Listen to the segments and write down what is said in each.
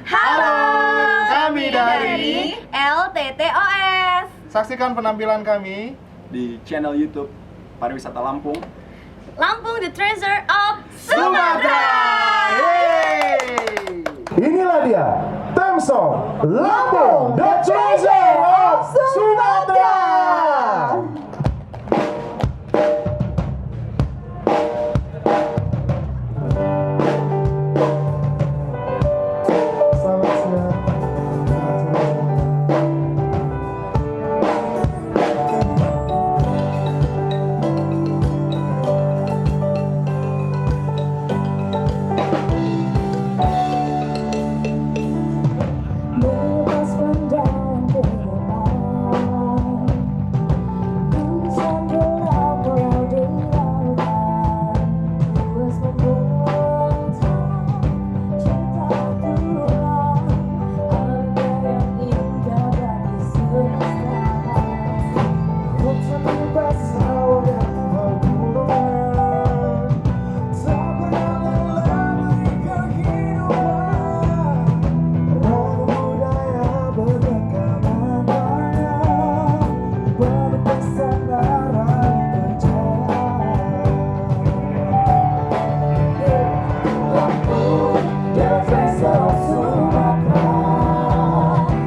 Halo, kami dari LTTOS. Saksikan penampilan kami di channel YouTube Pariwisata Lampung. Lampung, the treasure of Sumatera. Yeay! Inilah dia theme song Lampung, the treasure of Sumatera.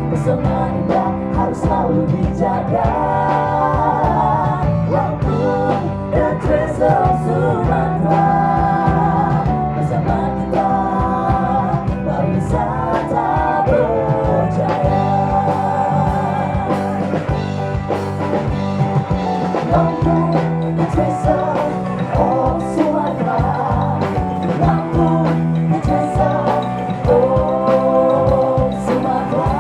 Pesona indah harus selalu dijaga. Lampung, the treasure of Sumatera. Bersama kita pariwisata berjaya. Lampung, the treasure of Sumatera. Lampung, the treasure of Sumatera.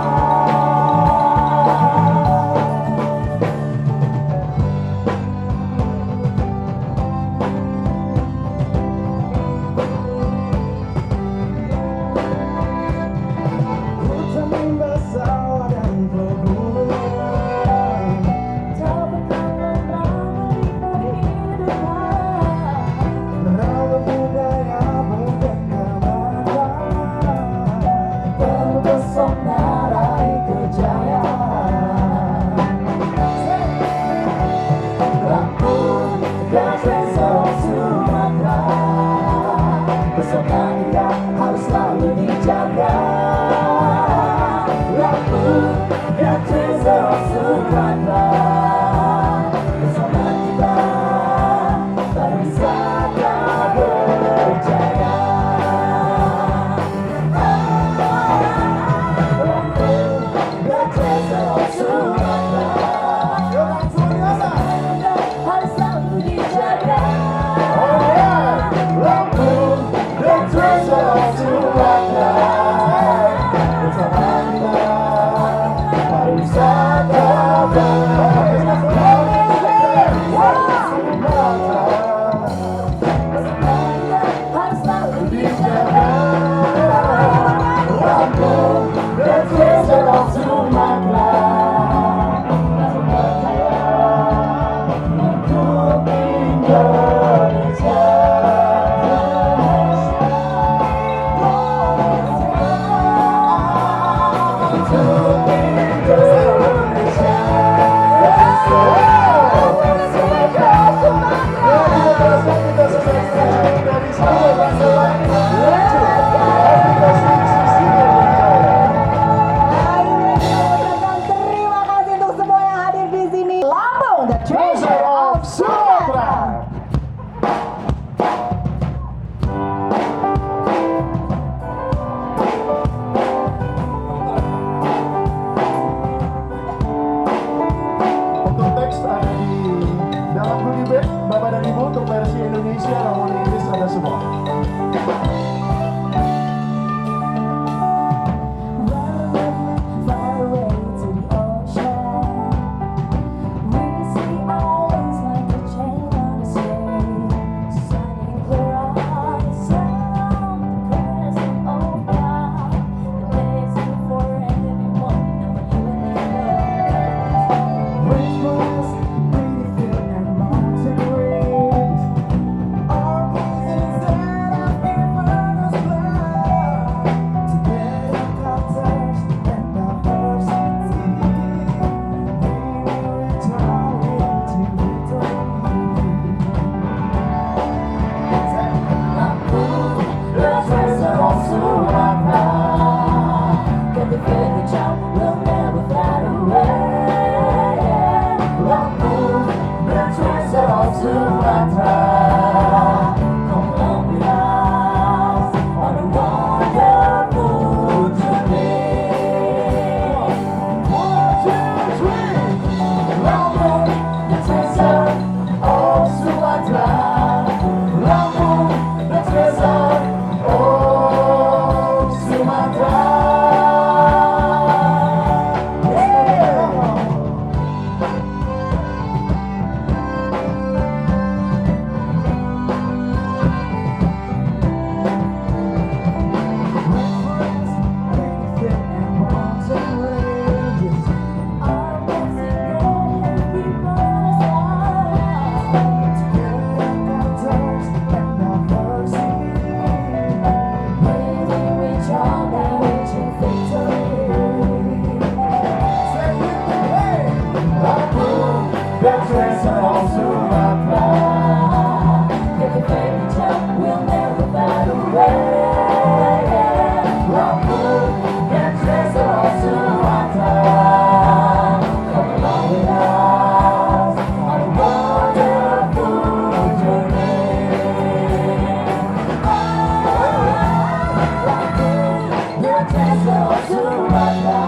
treasure of Sumatera.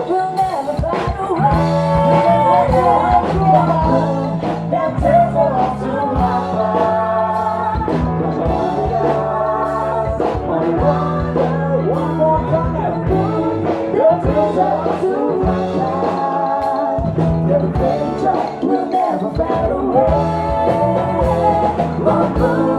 Will never fade away. Lampung, the treasure of Sumatera. Only one more time. The treasure of Sumatera. Never fade, will never fade away. Lampung.